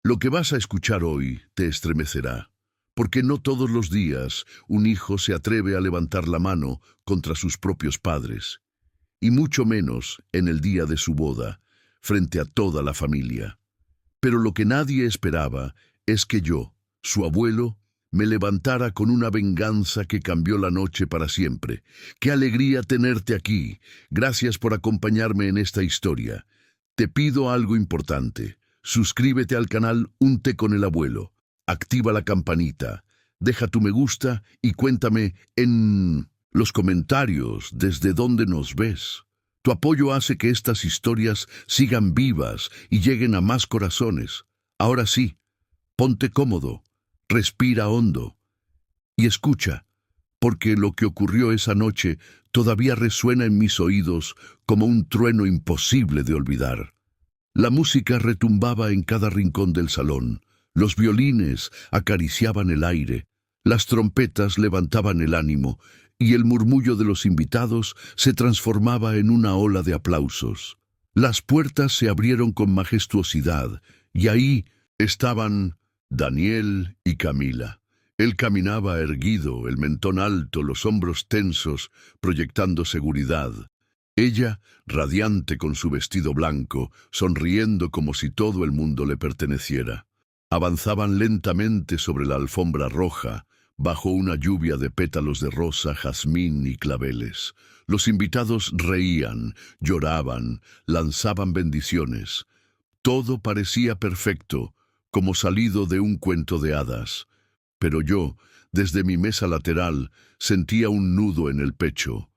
Lo que vas a escuchar hoy te estremecerá, porque no todos los días un hijo se atreve a levantar la mano contra sus propios padres, y mucho menos en el día de su boda, frente a toda la familia. Pero lo que nadie esperaba es que yo, su abuelo, me levantara con una venganza que cambió la noche para siempre. ¡Qué alegría tenerte aquí! Gracias por acompañarme en esta historia. Te pido algo importante. Suscríbete al canal Un Té con el Abuelo. Activa la campanita. Deja tu me gusta y cuéntame en los comentarios desde dónde nos ves. Tu apoyo hace que estas historias sigan vivas y lleguen a más corazones. Ahora sí, ponte cómodo, respira hondo y escucha, porque lo que ocurrió esa noche todavía resuena en mis oídos como un trueno imposible de olvidar. La música retumbaba en cada rincón del salón, los violines acariciaban el aire, las trompetas levantaban el ánimo, y el murmullo de los invitados se transformaba en una ola de aplausos. Las puertas se abrieron con majestuosidad, y ahí estaban Daniel y Camila. Él caminaba erguido, el mentón alto, los hombros tensos, proyectando seguridad. Ella, radiante con su vestido blanco, sonriendo como si todo el mundo le perteneciera. Avanzaban lentamente sobre la alfombra roja, bajo una lluvia de pétalos de rosa, jazmín y claveles. Los invitados reían, lloraban, lanzaban bendiciones. Todo parecía perfecto, como salido de un cuento de hadas. Pero yo, desde mi mesa lateral, sentía un nudo en el pecho,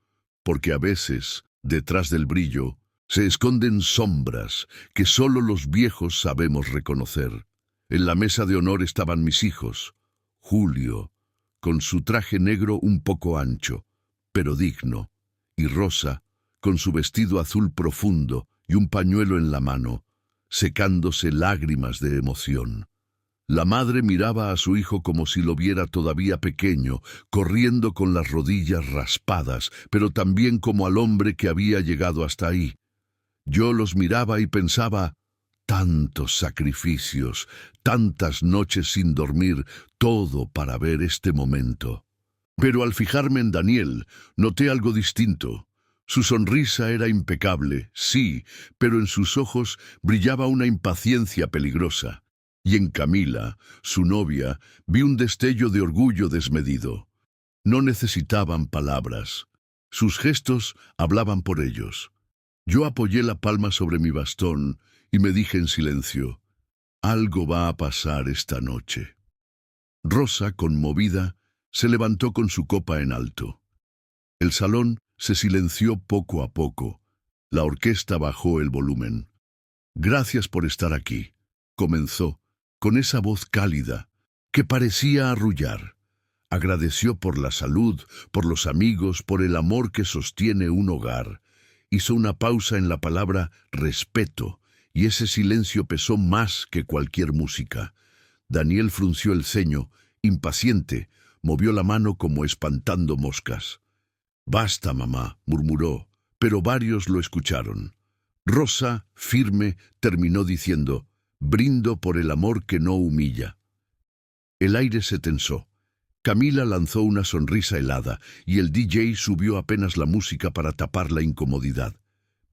porque a veces, detrás del brillo, se esconden sombras que solo los viejos sabemos reconocer. En la mesa de honor estaban mis hijos, Julio, con su traje negro un poco ancho, pero digno, y Rosa, con su vestido azul profundo y un pañuelo en la mano, secándose lágrimas de emoción. La madre miraba a su hijo como si lo viera todavía pequeño, corriendo con las rodillas raspadas, pero también como al hombre que había llegado hasta ahí. Yo los miraba y pensaba, tantos sacrificios, tantas noches sin dormir, todo para ver este momento. Pero al fijarme en Daniel, noté algo distinto. Su sonrisa era impecable, sí, pero en sus ojos brillaba una impaciencia peligrosa. Y en Camila, su novia, vi un destello de orgullo desmedido. No necesitaban palabras. Sus gestos hablaban por ellos. Yo apoyé la palma sobre mi bastón y me dije en silencio, algo va a pasar esta noche. Rosa, conmovida, se levantó con su copa en alto. El salón se silenció poco a poco. La orquesta bajó el volumen. Gracias por estar aquí, comenzó, con esa voz cálida, que parecía arrullar. Agradeció por la salud, por los amigos, por el amor que sostiene un hogar. Hizo una pausa en la palabra respeto, y ese silencio pesó más que cualquier música. Daniel frunció el ceño, impaciente, movió la mano como espantando moscas. «Basta, mamá», murmuró, pero varios lo escucharon. Rosa, firme, terminó diciendo, «Brindo por el amor que no humilla». El aire se tensó. Camila lanzó una sonrisa helada y el DJ subió apenas la música para tapar la incomodidad.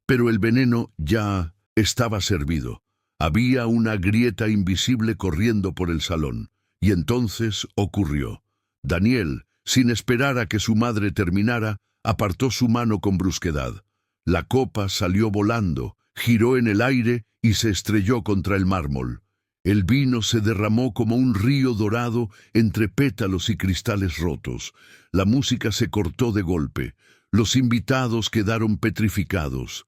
Pero el veneno ya estaba servido. Había una grieta invisible corriendo por el salón. Y entonces ocurrió. Daniel, sin esperar a que su madre terminara, apartó su mano con brusquedad. La copa salió volando, giró en el aire y se estrelló contra el mármol. El vino se derramó como un río dorado entre pétalos y cristales rotos. La música se cortó de golpe. Los invitados quedaron petrificados.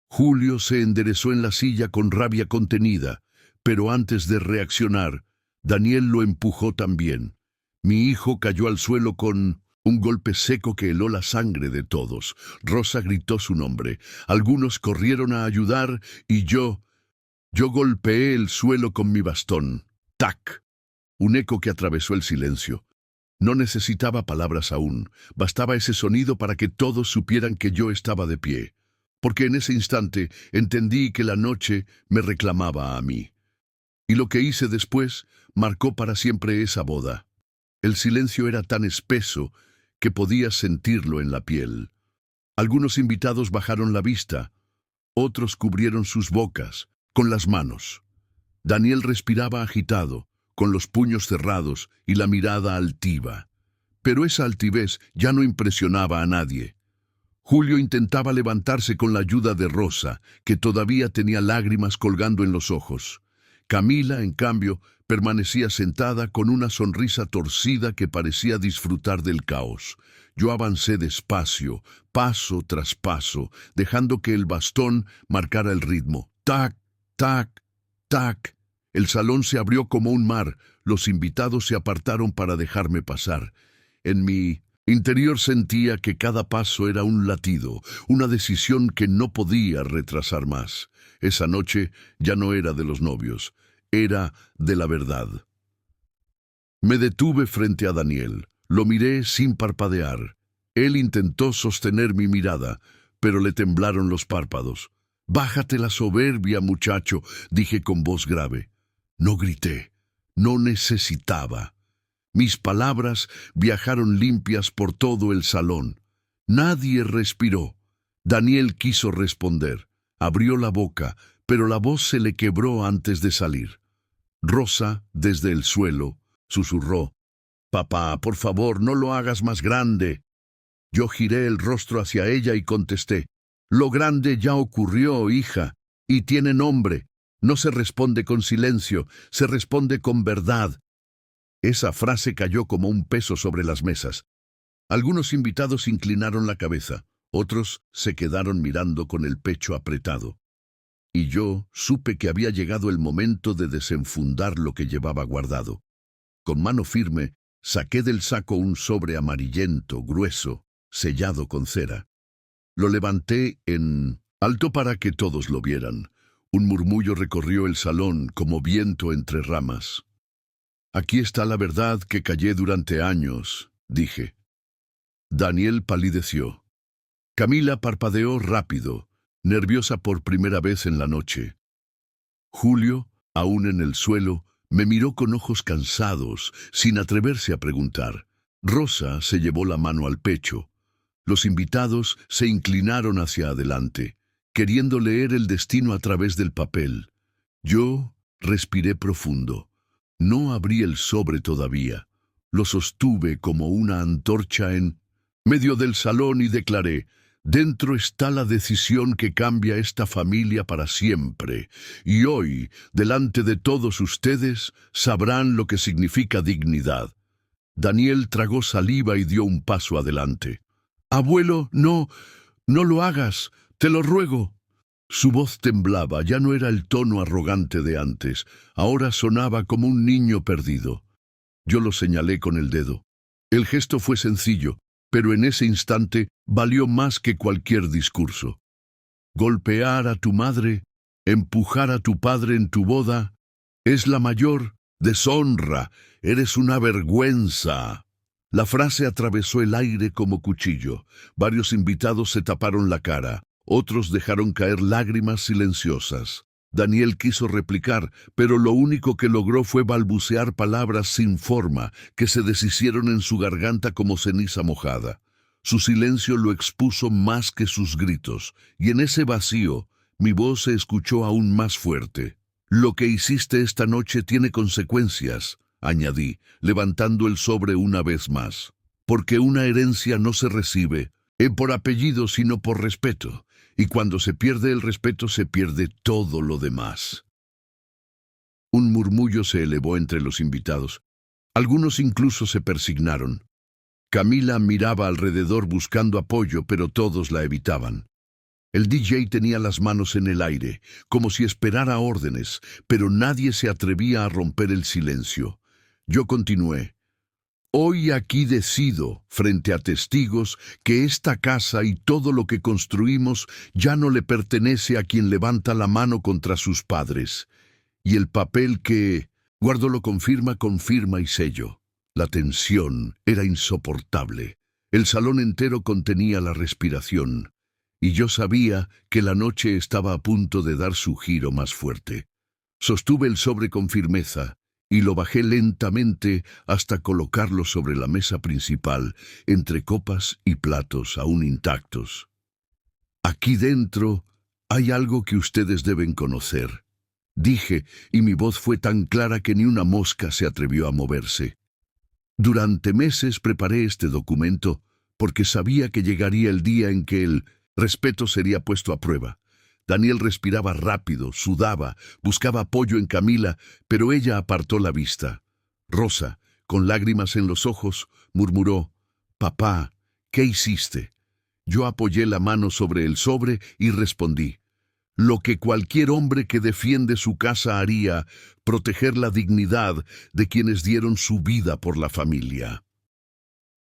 Julio se enderezó en la silla con rabia contenida, pero antes de reaccionar, Daniel lo empujó también. Mi hijo cayó al suelo con un golpe seco que heló la sangre de todos. Rosa gritó su nombre. Algunos corrieron a ayudar y yo golpeé el suelo con mi bastón. ¡Tac! Un eco que atravesó el silencio. No necesitaba palabras aún. Bastaba ese sonido para que todos supieran que yo estaba de pie. Porque en ese instante entendí que la noche me reclamaba a mí. Y lo que hice después marcó para siempre esa boda. El silencio era tan espeso que podías sentirlo en la piel. Algunos invitados bajaron la vista, otros cubrieron sus bocas con las manos. Daniel respiraba agitado, con los puños cerrados y la mirada altiva. Pero esa altivez ya no impresionaba a nadie. Julio intentaba levantarse con la ayuda de Rosa, que todavía tenía lágrimas colgando en los ojos. Camila, en cambio, permanecía sentada con una sonrisa torcida que parecía disfrutar del caos. Yo avancé despacio, paso tras paso, dejando que el bastón marcara el ritmo. Tac, tac, tac. El salón se abrió como un mar. Los invitados se apartaron para dejarme pasar. En mi interior sentía que cada paso era un latido, una decisión que no podía retrasar más. Esa noche ya no era de los novios, era de la verdad. Me detuve frente a Daniel. Lo miré sin parpadear. Él intentó sostener mi mirada, pero le temblaron los párpados. «Bájate la soberbia, muchacho», dije con voz grave. No grité, no necesitaba. Mis palabras viajaron limpias por todo el salón. Nadie respiró. Daniel quiso responder. Abrió la boca, pero la voz se le quebró antes de salir. Rosa, desde el suelo, susurró. «Papá, por favor, no lo hagas más grande». Yo giré el rostro hacia ella y contesté. «Lo grande ya ocurrió, hija, y tiene nombre. No se responde con silencio, se responde con verdad». Esa frase cayó como un peso sobre las mesas. Algunos invitados inclinaron la cabeza, otros se quedaron mirando con el pecho apretado. Y yo supe que había llegado el momento de desenfundar lo que llevaba guardado. Con mano firme, saqué del saco un sobre amarillento, grueso, sellado con cera. Lo levanté en alto para que todos lo vieran. Un murmullo recorrió el salón como viento entre ramas. «Aquí está la verdad que callé durante años», dije. Daniel palideció. Camila parpadeó rápido, nerviosa por primera vez en la noche. Julio, aún en el suelo, me miró con ojos cansados, sin atreverse a preguntar. Rosa se llevó la mano al pecho. Los invitados se inclinaron hacia adelante, queriendo leer el destino a través del papel. Yo respiré profundo. No abrí el sobre todavía. Lo sostuve como una antorcha en medio del salón y declaré: «Dentro está la decisión que cambia esta familia para siempre, y hoy, delante de todos ustedes, sabrán lo que significa dignidad». Daniel tragó saliva y dio un paso adelante. «Abuelo, no lo hagas, te lo ruego». Su voz temblaba, ya no era el tono arrogante de antes, ahora sonaba como un niño perdido. Yo lo señalé con el dedo. El gesto fue sencillo, pero en ese instante valió más que cualquier discurso. Golpear a tu madre, empujar a tu padre en tu boda, es la mayor deshonra, eres una vergüenza. La frase atravesó el aire como cuchillo. Varios invitados se taparon la cara. Otros dejaron caer lágrimas silenciosas. Daniel quiso replicar, pero lo único que logró fue balbucear palabras sin forma, que se deshicieron en su garganta como ceniza mojada. Su silencio lo expuso más que sus gritos, y en ese vacío, mi voz se escuchó aún más fuerte. «Lo que hiciste esta noche tiene consecuencias», añadí, levantando el sobre una vez más. «Porque una herencia no se recibe, por apellido sino por respeto. Y cuando se pierde el respeto, se pierde todo lo demás». Un murmullo se elevó entre los invitados. Algunos incluso se persignaron. Camila miraba alrededor buscando apoyo, pero todos la evitaban. El DJ tenía las manos en el aire, como si esperara órdenes, pero nadie se atrevía a romper el silencio. Yo continué. «Hoy aquí decido, frente a testigos, que esta casa y todo lo que construimos ya no le pertenece a quien levanta la mano contra sus padres. Y el papel que guardo lo confirma con firma y sello». La tensión era insoportable. El salón entero contenía la respiración, y yo sabía que la noche estaba a punto de dar su giro más fuerte. Sostuve el sobre con firmeza y lo bajé lentamente hasta colocarlo sobre la mesa principal, entre copas y platos aún intactos. Aquí dentro hay algo que ustedes deben conocer, dije, y mi voz fue tan clara que ni una mosca se atrevió a moverse. Durante meses preparé este documento porque sabía que llegaría el día en que el respeto sería puesto a prueba. Daniel respiraba rápido, sudaba, buscaba apoyo en Camila, pero ella apartó la vista. Rosa, con lágrimas en los ojos, murmuró: «Papá, ¿qué hiciste?». Yo apoyé la mano sobre el sobre y respondí: «Lo que cualquier hombre que defiende su casa haría, proteger la dignidad de quienes dieron su vida por la familia».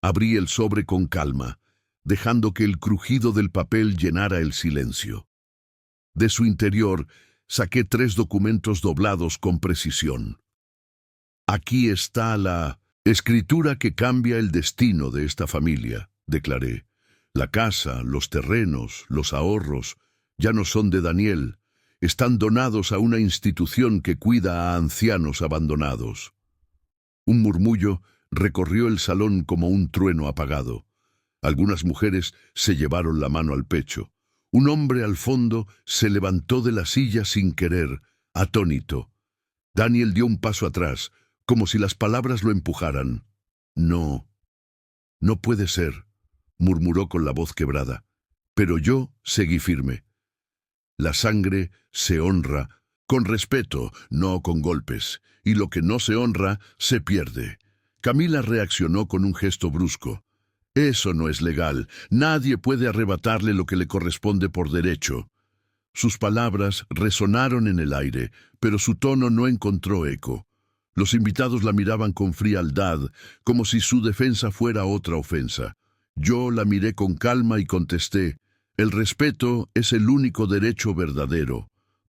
Abrí el sobre con calma, dejando que el crujido del papel llenara el silencio. De su interior saqué 3 documentos doblados con precisión. «Aquí está la escritura que cambia el destino de esta familia», declaré. «La casa, los terrenos, los ahorros, ya no son de Daniel. Están donados a una institución que cuida a ancianos abandonados». Un murmullo recorrió el salón como un trueno apagado. Algunas mujeres se llevaron la mano al pecho. Un hombre al fondo se levantó de la silla sin querer, atónito. Daniel dio un paso atrás, como si las palabras lo empujaran. «No, no puede ser», murmuró con la voz quebrada. Pero yo seguí firme. «La sangre se honra con respeto, no con golpes, y lo que no se honra se pierde». Camila reaccionó con un gesto brusco. «Eso no es legal. Nadie puede arrebatarle lo que le corresponde por derecho». Sus palabras resonaron en el aire, pero su tono no encontró eco. Los invitados la miraban con frialdad, como si su defensa fuera otra ofensa. Yo la miré con calma y contesté: «El respeto es el único derecho verdadero.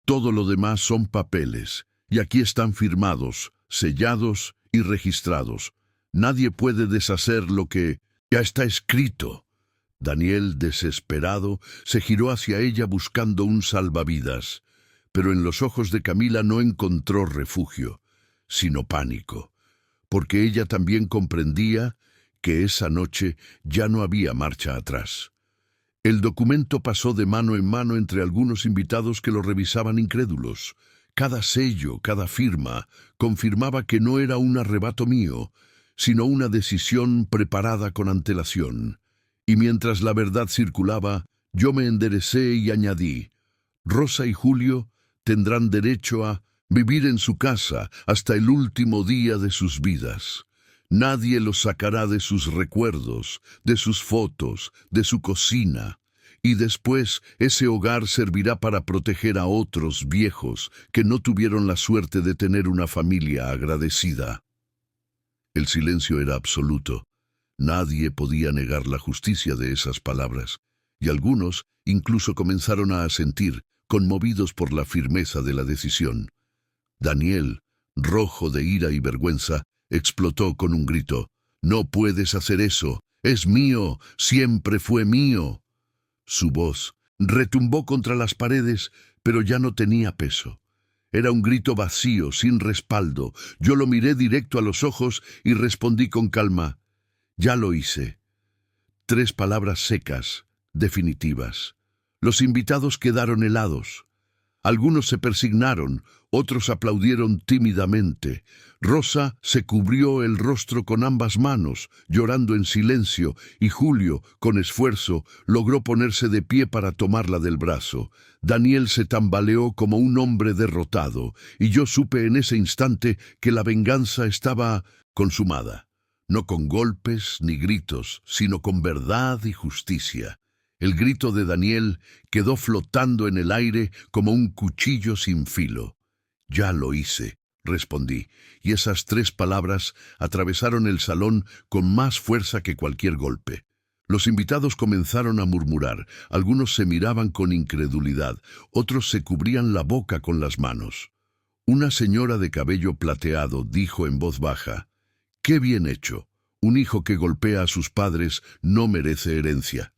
Todo lo demás son papeles, y aquí están firmados, sellados y registrados. Nadie puede deshacer lo que ya está escrito». Daniel, desesperado, se giró hacia ella buscando un salvavidas, pero en los ojos de Camila no encontró refugio, sino pánico, porque ella también comprendía que esa noche ya no había marcha atrás. El documento pasó de mano en mano entre algunos invitados que lo revisaban incrédulos. Cada sello, cada firma, confirmaba que no era un arrebato mío, sino una decisión preparada con antelación. Y mientras la verdad circulaba, yo me enderecé y añadí: «Rosa y Julio tendrán derecho a vivir en su casa hasta el último día de sus vidas. Nadie los sacará de sus recuerdos, de sus fotos, de su cocina. Y después ese hogar servirá para proteger a otros viejos que no tuvieron la suerte de tener una familia agradecida». El silencio era absoluto. Nadie podía negar la justicia de esas palabras, y algunos incluso comenzaron a asentir, conmovidos por la firmeza de la decisión. Daniel, rojo de ira y vergüenza, explotó con un grito: «No puedes hacer eso, es mío, siempre fue mío». Su voz retumbó contra las paredes, pero ya no tenía peso. Era un grito vacío, sin respaldo. Yo lo miré directo a los ojos y respondí con calma: «Ya lo hice». 3 palabras secas, definitivas. Los invitados quedaron helados. Algunos se persignaron, otros aplaudieron tímidamente. Rosa se cubrió el rostro con ambas manos, llorando en silencio, y Julio, con esfuerzo, logró ponerse de pie para tomarla del brazo. Daniel se tambaleó como un hombre derrotado, y yo supe en ese instante que la venganza estaba consumada. No con golpes ni gritos, sino con verdad y justicia. El grito de Daniel quedó flotando en el aire como un cuchillo sin filo. «Ya lo hice», respondí, y esas 3 palabras atravesaron el salón con más fuerza que cualquier golpe. Los invitados comenzaron a murmurar. Algunos se miraban con incredulidad, otros se cubrían la boca con las manos. Una señora de cabello plateado dijo en voz baja: «Qué bien hecho. Un hijo que golpea a sus padres no merece herencia».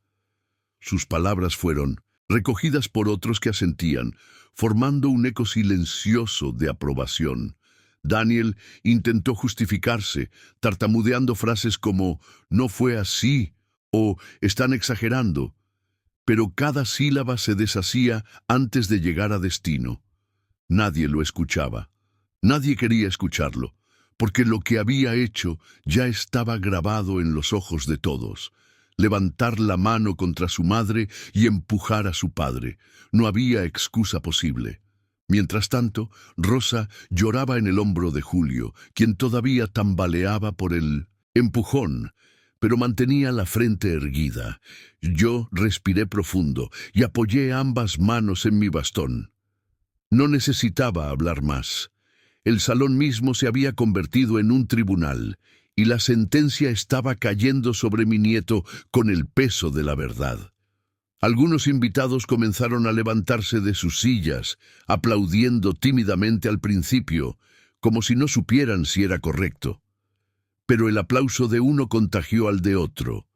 Sus palabras fueron: recogidas por otros que asentían, formando un eco silencioso de aprobación. Daniel intentó justificarse, tartamudeando frases como «no fue así» o «están exagerando», pero cada sílaba se deshacía antes de llegar a destino. Nadie lo escuchaba. Nadie quería escucharlo, porque lo que había hecho ya estaba grabado en los ojos de todos. Levantar la mano contra su madre y empujar a su padre. No había excusa posible. Mientras tanto, Rosa lloraba en el hombro de Julio, quien todavía tambaleaba por el empujón, pero mantenía la frente erguida. Yo respiré profundo y apoyé ambas manos en mi bastón. No necesitaba hablar más. El salón mismo se había convertido en un tribunal, y la sentencia estaba cayendo sobre mi nieto con el peso de la verdad. Algunos invitados comenzaron a levantarse de sus sillas, aplaudiendo tímidamente al principio, como si no supieran si era correcto. Pero el aplauso de uno contagió al de otro,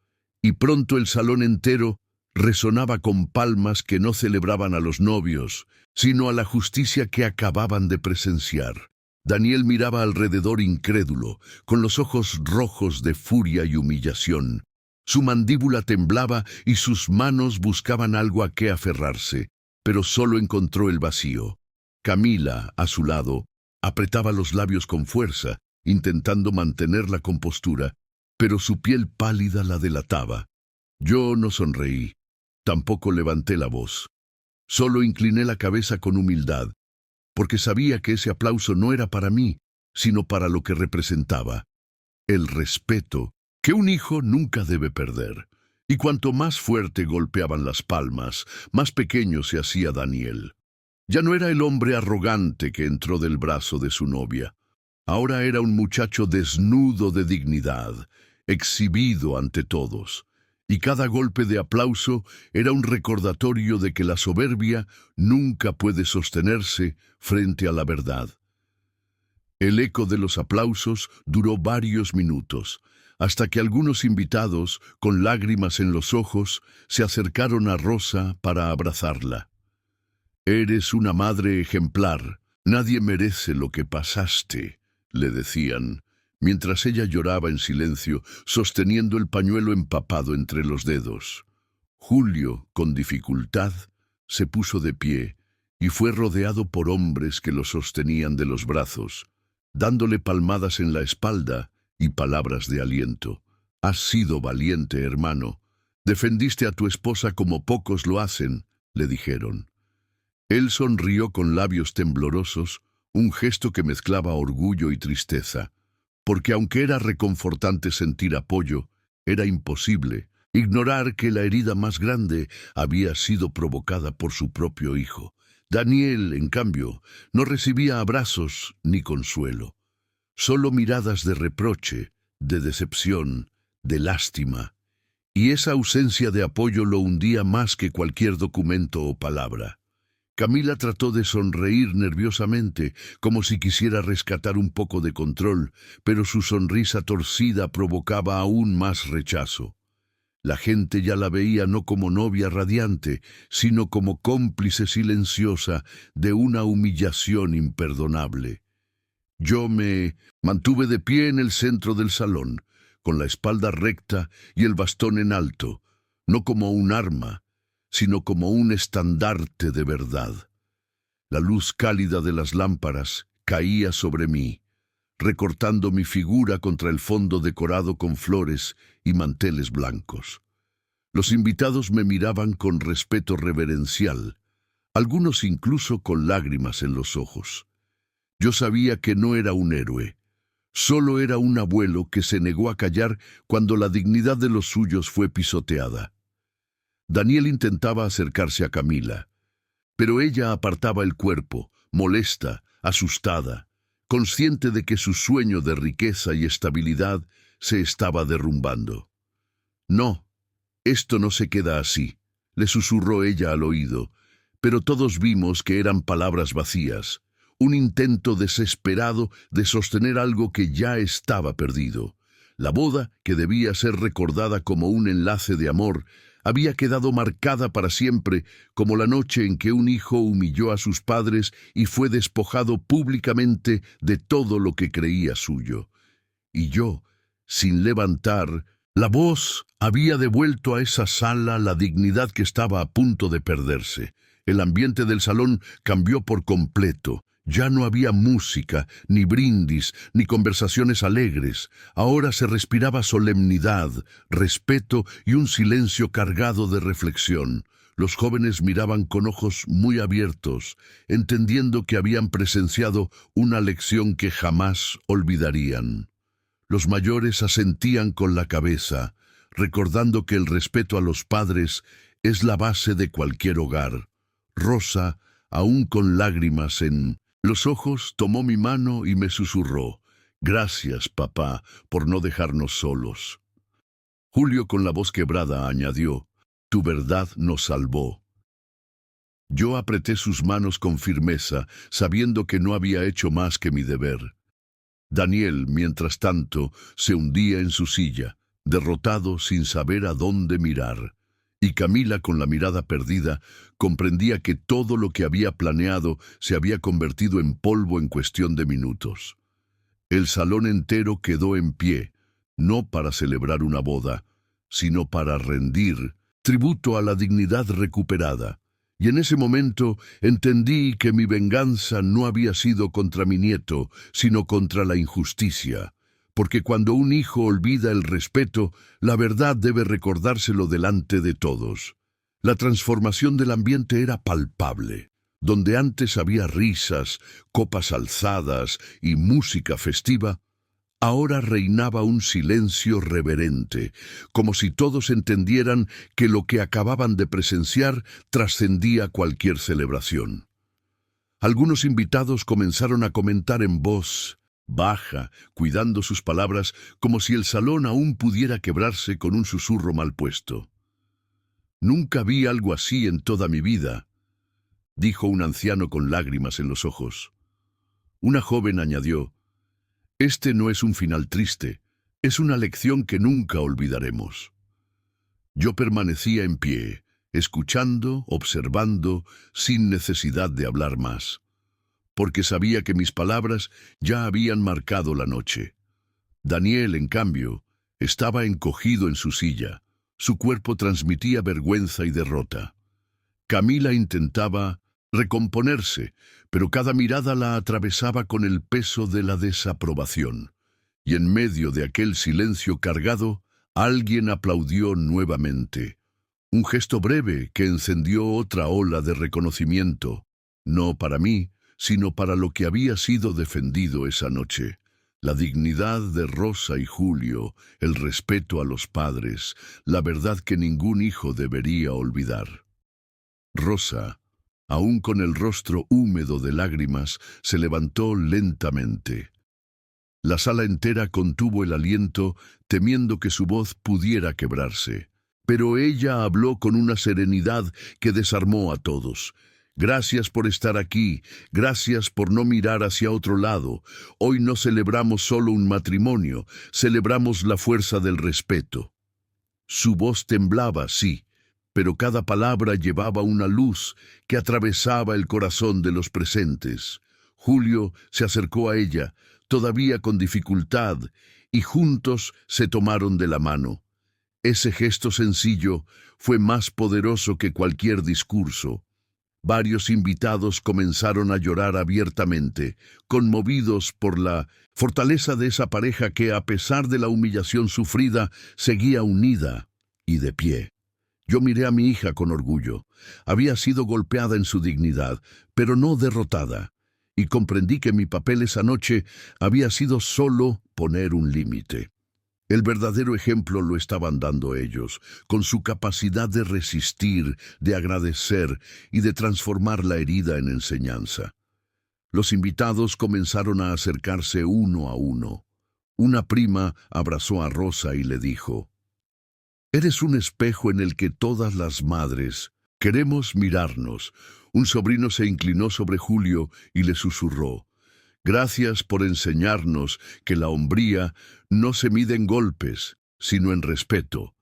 y pronto el salón entero resonaba con palmas que no celebraban a los novios, sino a la justicia que acababan de presenciar. Daniel miraba alrededor incrédulo, con los ojos rojos de furia y humillación. Su mandíbula temblaba y sus manos buscaban algo a qué aferrarse, pero solo encontró el vacío. Camila, a su lado, apretaba los labios con fuerza, intentando mantener la compostura, pero su piel pálida la delataba. Yo no sonreí, tampoco levanté la voz. Solo incliné la cabeza con humildad, porque sabía que ese aplauso no era para mí, sino para lo que representaba. El respeto que un hijo nunca debe perder. Y cuanto más fuerte golpeaban las palmas, más pequeño se hacía Daniel. Ya no era el hombre arrogante que entró del brazo de su novia. Ahora era un muchacho desnudo de dignidad, exhibido ante todos. Y cada golpe de aplauso era un recordatorio de que la soberbia nunca puede sostenerse frente a la verdad. El eco de los aplausos duró varios minutos, hasta que algunos invitados, con lágrimas en los ojos, se acercaron a Rosa para abrazarla. «Eres una madre ejemplar, nadie merece lo que pasaste», le decían, mientras ella lloraba en silencio, sosteniendo el pañuelo empapado entre los dedos. Julio, con dificultad, se puso de pie y fue rodeado por hombres que lo sostenían de los brazos, dándole palmadas en la espalda y palabras de aliento. «Has sido valiente, hermano. Defendiste a tu esposa como pocos lo hacen», le dijeron. Él sonrió con labios temblorosos, un gesto que mezclaba orgullo y tristeza, porque aunque era reconfortante sentir apoyo, era imposible ignorar que la herida más grande había sido provocada por su propio hijo. Daniel, en cambio, no recibía abrazos ni consuelo, solo miradas de reproche, de decepción, de lástima, y esa ausencia de apoyo lo hundía más que cualquier documento o palabra. Camila trató de sonreír nerviosamente, como si quisiera rescatar un poco de control, pero su sonrisa torcida provocaba aún más rechazo. La gente ya la veía no como novia radiante, sino como cómplice silenciosa de una humillación imperdonable. Yo me mantuve de pie en el centro del salón, con la espalda recta y el bastón en alto, no como un arma, sino como un estandarte de verdad. La luz cálida de las lámparas caía sobre mí, recortando mi figura contra el fondo decorado con flores y manteles blancos. Los invitados me miraban con respeto reverencial, algunos incluso con lágrimas en los ojos. Yo sabía que no era un héroe, solo era un abuelo que se negó a callar cuando la dignidad de los suyos fue pisoteada. Daniel intentaba acercarse a Camila, pero ella apartaba el cuerpo, molesta, asustada, consciente de que su sueño de riqueza y estabilidad se estaba derrumbando. «No, esto no se queda así», le susurró ella al oído, pero todos vimos que eran palabras vacías, un intento desesperado de sostener algo que ya estaba perdido. La boda, que debía ser recordada como un enlace de amor, había quedado marcada para siempre, como la noche en que un hijo humilló a sus padres y fue despojado públicamente de todo lo que creía suyo. Y yo, sin levantar la voz, había devuelto a esa sala la dignidad que estaba a punto de perderse. El ambiente del salón cambió por completo. Ya no había música, ni brindis, ni conversaciones alegres. Ahora se respiraba solemnidad, respeto y un silencio cargado de reflexión. Los jóvenes miraban con ojos muy abiertos, entendiendo que habían presenciado una lección que jamás olvidarían. Los mayores asentían con la cabeza, recordando que el respeto a los padres es la base de cualquier hogar. Rosa, aún con lágrimas en los ojos, tomó mi mano y me susurró: «Gracias, papá, por no dejarnos solos». Julio, con la voz quebrada, añadió: «Tu verdad nos salvó». Yo apreté sus manos con firmeza, sabiendo que no había hecho más que mi deber. Daniel, mientras tanto, se hundía en su silla, derrotado sin saber a dónde mirar. Y Camila, con la mirada perdida, comprendía que todo lo que había planeado se había convertido en polvo en cuestión de minutos. El salón entero quedó en pie, no para celebrar una boda, sino para rendir tributo a la dignidad recuperada. Y en ese momento entendí que mi venganza no había sido contra mi nieto, sino contra la injusticia. Porque cuando un hijo olvida el respeto, la verdad debe recordárselo delante de todos. La transformación del ambiente era palpable. Donde antes había risas, copas alzadas y música festiva, ahora reinaba un silencio reverente, como si todos entendieran que lo que acababan de presenciar trascendía cualquier celebración. Algunos invitados comenzaron a comentar en voz baja, cuidando sus palabras, como si el salón aún pudiera quebrarse con un susurro mal puesto. «Nunca vi algo así en toda mi vida», dijo un anciano con lágrimas en los ojos. Una joven añadió: «Este no es un final triste, es una lección que nunca olvidaremos». Yo permanecía en pie, escuchando, observando, sin necesidad de hablar más, porque sabía que mis palabras ya habían marcado la noche. Daniel, en cambio, estaba encogido en su silla. Su cuerpo transmitía vergüenza y derrota. Camila intentaba recomponerse, pero cada mirada la atravesaba con el peso de la desaprobación. Y en medio de aquel silencio cargado, alguien aplaudió nuevamente. Un gesto breve que encendió otra ola de reconocimiento, no para mí, sino para lo que había sido defendido esa noche. La dignidad de Rosa y Julio, el respeto a los padres, la verdad que ningún hijo debería olvidar. Rosa, aún con el rostro húmedo de lágrimas, se levantó lentamente. La sala entera contuvo el aliento, temiendo que su voz pudiera quebrarse. Pero ella habló con una serenidad que desarmó a todos. «Gracias por estar aquí, gracias por no mirar hacia otro lado. Hoy no celebramos solo un matrimonio, celebramos la fuerza del respeto». Su voz temblaba, sí, pero cada palabra llevaba una luz que atravesaba el corazón de los presentes. Julio se acercó a ella, todavía con dificultad, y juntos se tomaron de la mano. Ese gesto sencillo fue más poderoso que cualquier discurso. Varios invitados comenzaron a llorar abiertamente, conmovidos por la fortaleza de esa pareja que, a pesar de la humillación sufrida, seguía unida y de pie. Yo miré a mi hija con orgullo. Había sido golpeada en su dignidad, pero no derrotada, y comprendí que mi papel esa noche había sido solo poner un límite. El verdadero ejemplo lo estaban dando ellos, con su capacidad de resistir, de agradecer y de transformar la herida en enseñanza. Los invitados comenzaron a acercarse uno a uno. Una prima abrazó a Rosa y le dijo: «Eres un espejo en el que todas las madres queremos mirarnos». Un sobrino se inclinó sobre Julio y le susurró: «Gracias por enseñarnos que la hombría no se mide en golpes, sino en respeto».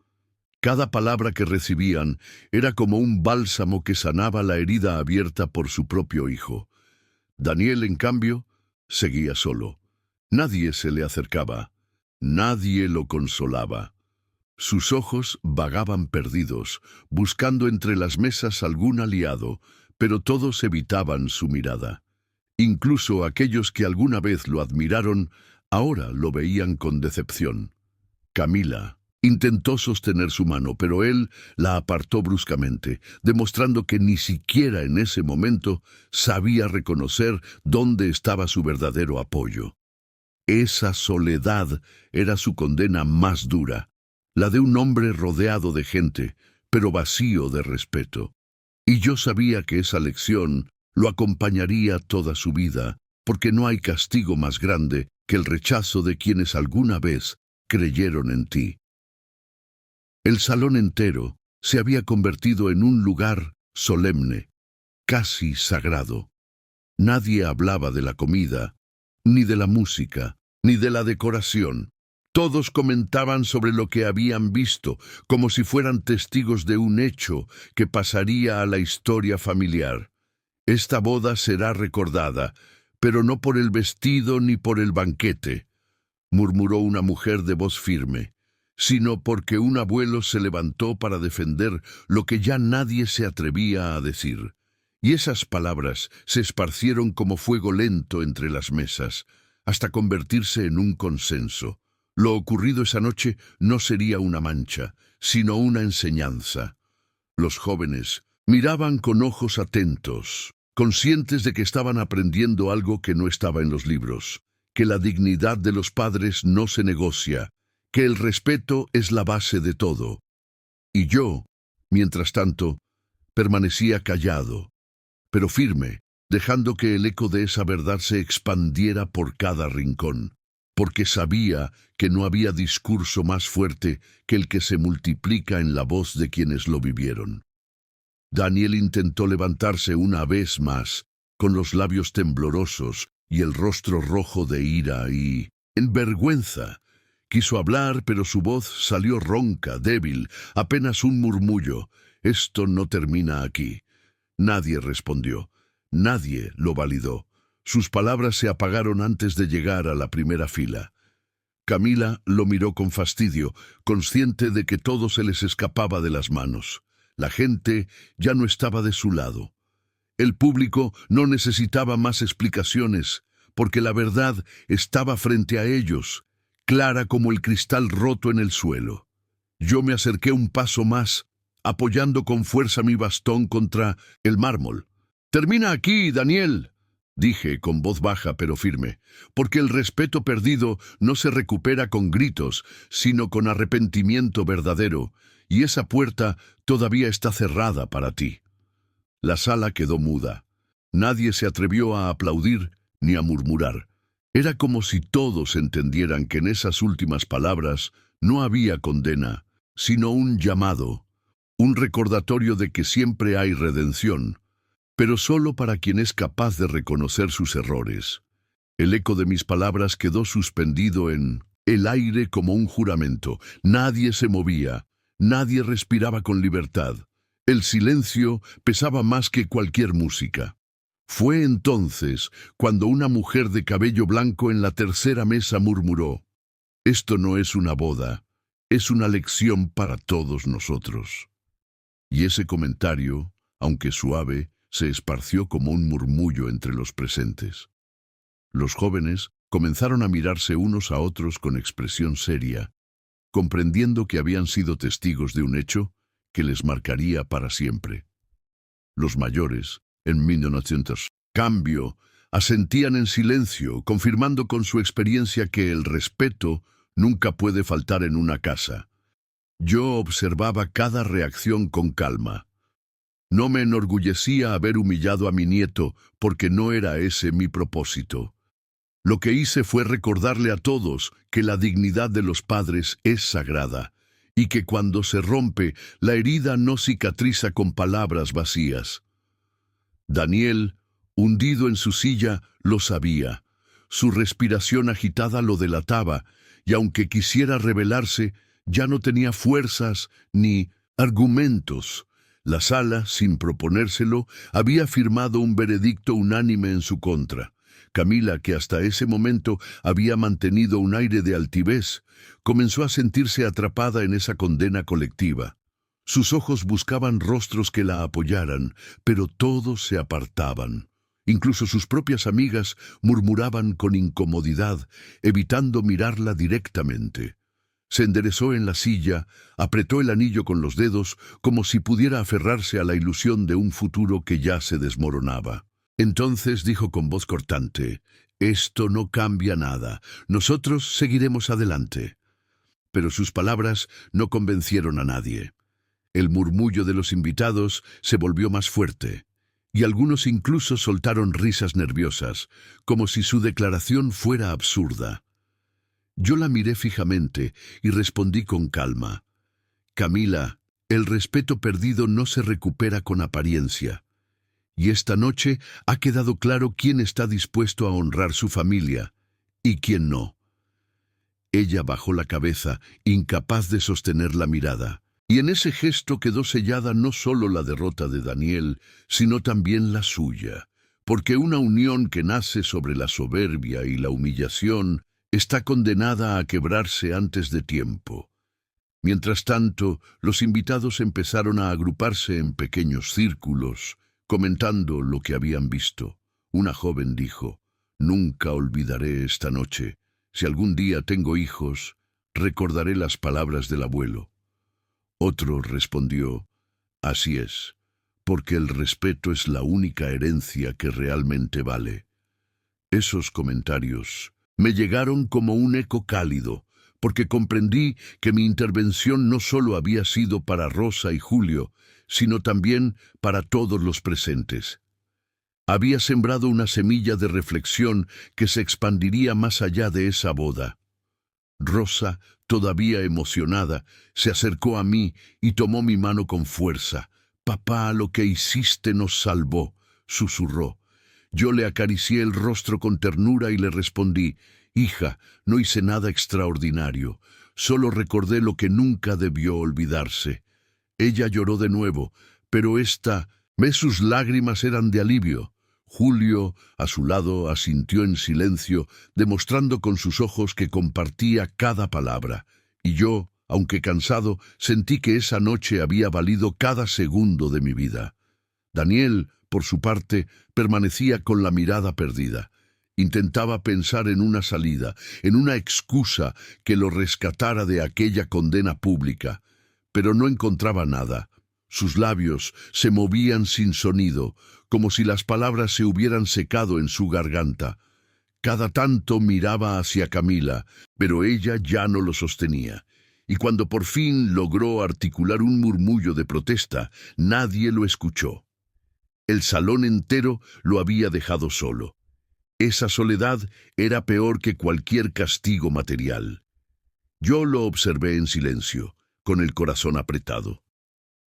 Cada palabra que recibían era como un bálsamo que sanaba la herida abierta por su propio hijo. Daniel, en cambio, seguía solo. Nadie se le acercaba. Nadie lo consolaba. Sus ojos vagaban perdidos, buscando entre las mesas algún aliado, pero todos evitaban su mirada. Incluso aquellos que alguna vez lo admiraron, ahora lo veían con decepción. Camila intentó sostener su mano, pero él la apartó bruscamente, demostrando que ni siquiera en ese momento sabía reconocer dónde estaba su verdadero apoyo. Esa soledad era su condena más dura, la de un hombre rodeado de gente, pero vacío de respeto. Y yo sabía que esa lección lo acompañaría toda su vida, porque no hay castigo más grande que el rechazo de quienes alguna vez creyeron en ti. El salón entero se había convertido en un lugar solemne, casi sagrado. Nadie hablaba de la comida, ni de la música, ni de la decoración. Todos comentaban sobre lo que habían visto, como si fueran testigos de un hecho que pasaría a la historia familiar. Esta boda será recordada, pero no por el vestido ni por el banquete, murmuró una mujer de voz firme, sino porque un abuelo se levantó para defender lo que ya nadie se atrevía a decir. Y esas palabras se esparcieron como fuego lento entre las mesas, hasta convertirse en un consenso. Lo ocurrido esa noche no sería una mancha, sino una enseñanza. Los jóvenes miraban con ojos atentos, conscientes de que estaban aprendiendo algo que no estaba en los libros, que la dignidad de los padres no se negocia, que el respeto es la base de todo. Y yo, mientras tanto, permanecía callado, pero firme, dejando que el eco de esa verdad se expandiera por cada rincón, porque sabía que no había discurso más fuerte que el que se multiplica en la voz de quienes lo vivieron. Daniel intentó levantarse una vez más, con los labios temblorosos y el rostro rojo de ira y, en vergüenza, quiso hablar, pero su voz salió ronca, débil, apenas un murmullo. Esto no termina aquí. Nadie respondió. Nadie lo validó. Sus palabras se apagaron antes de llegar a la primera fila. Camila lo miró con fastidio, consciente de que todo se les escapaba de las manos. La gente ya no estaba de su lado. El público no necesitaba más explicaciones, porque la verdad estaba frente a ellos, clara como el cristal roto en el suelo. Yo me acerqué un paso más, apoyando con fuerza mi bastón contra el mármol. «Termina aquí, Daniel», dije con voz baja pero firme, «porque el respeto perdido no se recupera con gritos, sino con arrepentimiento verdadero, y esa puerta todavía está cerrada para ti». La sala quedó muda. Nadie se atrevió a aplaudir ni a murmurar. Era como si todos entendieran que en esas últimas palabras no había condena, sino un llamado, un recordatorio de que siempre hay redención, pero solo para quien es capaz de reconocer sus errores. El eco de mis palabras quedó suspendido en el aire como un juramento. Nadie se movía, nadie respiraba con libertad. El silencio pesaba más que cualquier música. Fue entonces cuando una mujer de cabello blanco en la tercera mesa murmuró: «Esto no es una boda, es una lección para todos nosotros». Y ese comentario, aunque suave, se esparció como un murmullo entre los presentes. Los jóvenes comenzaron a mirarse unos a otros con expresión seria, comprendiendo que habían sido testigos de un hecho que les marcaría para siempre. Los mayores, en 1900, cambio, asentían en silencio, confirmando con su experiencia que el respeto nunca puede faltar en una casa. Yo observaba cada reacción con calma. No me enorgullecía haber humillado a mi nieto, porque no era ese mi propósito. Lo que hice fue recordarle a todos que la dignidad de los padres es sagrada, y que cuando se rompe, la herida no cicatriza con palabras vacías. Daniel, hundido en su silla, lo sabía. Su respiración agitada lo delataba, y aunque quisiera rebelarse, Ya no tenía fuerzas ni argumentos. La sala, sin proponérselo, había firmado un veredicto unánime en su contra. Camila, que hasta ese momento había mantenido un aire de altivez, comenzó a sentirse atrapada en esa condena colectiva. Sus ojos buscaban rostros que la apoyaran, pero todos se apartaban. Incluso sus propias amigas murmuraban con incomodidad, evitando mirarla directamente. Se enderezó en la silla, apretó el anillo con los dedos, como si pudiera aferrarse a la ilusión de un futuro que ya se desmoronaba. Entonces dijo con voz cortante: «Esto no cambia nada. Nosotros seguiremos adelante». Pero sus palabras no convencieron a nadie. El murmullo de los invitados se volvió más fuerte, y algunos incluso soltaron risas nerviosas, como si su declaración fuera absurda. Yo la miré fijamente y respondí con calma: «Camila, el respeto perdido no se recupera con apariencia. Y esta noche ha quedado claro quién está dispuesto a honrar su familia y quién no». Ella bajó la cabeza, incapaz de sostener la mirada, y en ese gesto quedó sellada no solo la derrota de Daniel, sino también la suya, porque una unión que nace sobre la soberbia y la humillación está condenada a quebrarse antes de tiempo. Mientras tanto, los invitados empezaron a agruparse en pequeños círculos, comentando lo que habían visto. Una joven dijo: «Nunca olvidaré esta noche. Si algún día tengo hijos, recordaré las palabras del abuelo». Otro respondió: «Así es, porque el respeto es la única herencia que realmente vale». Esos comentarios me llegaron como un eco cálido, porque comprendí que mi intervención no solo había sido para Rosa y Julio, sino también para todos los presentes. Había sembrado una semilla de reflexión que se expandiría más allá de esa boda. Rosa, todavía emocionada, se acercó a mí y tomó mi mano con fuerza. «Papá, lo que hiciste nos salvó», susurró. Yo le acaricié el rostro con ternura y le respondí: «Hija, no hice nada extraordinario, solo recordé lo que nunca debió olvidarse». Ella lloró de nuevo, pero esta vez sus lágrimas eran de alivio. Julio, a su lado, asintió en silencio, demostrando con sus ojos que compartía cada palabra. Y yo, aunque cansado, sentí que esa noche había valido cada segundo de mi vida. Daniel, por su parte, permanecía con la mirada perdida. Intentaba pensar en una salida, en una excusa que lo rescatara de aquella condena pública, pero no encontraba nada. Sus labios se movían sin sonido, como si las palabras se hubieran secado en su garganta. Cada tanto miraba hacia Camila, pero ella ya no lo sostenía. Y cuando por fin logró articular un murmullo de protesta, nadie lo escuchó. El salón entero lo había dejado solo. Esa soledad era peor que cualquier castigo material. Yo lo observé en silencio, con el corazón apretado,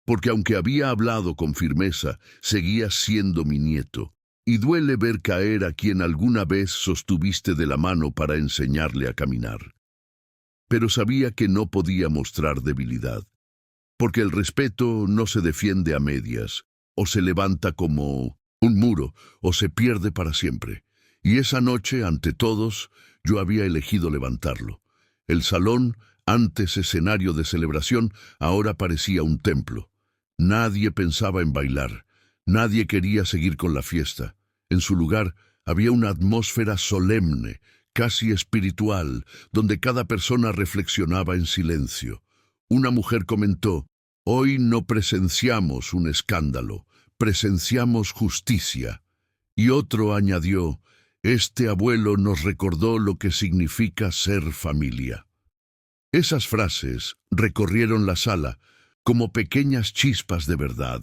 porque aunque había hablado con firmeza, seguía siendo mi nieto, y duele ver caer a quien alguna vez sostuviste de la mano para enseñarle a caminar. Pero sabía que no podía mostrar debilidad, porque el respeto no se defiende a medias, o se levanta como un muro, o se pierde para siempre. Y esa noche, ante todos, yo había elegido levantarlo. El salón, antes escenario de celebración, ahora parecía un templo. Nadie pensaba en bailar, nadie quería seguir con la fiesta. En su lugar había una atmósfera solemne, casi espiritual, donde cada persona reflexionaba en silencio. Una mujer comentó: «Hoy no presenciamos un escándalo, presenciamos justicia». Y otro añadió: «Este abuelo nos recordó lo que significa ser familia». Esas frases recorrieron la sala como pequeñas chispas de verdad.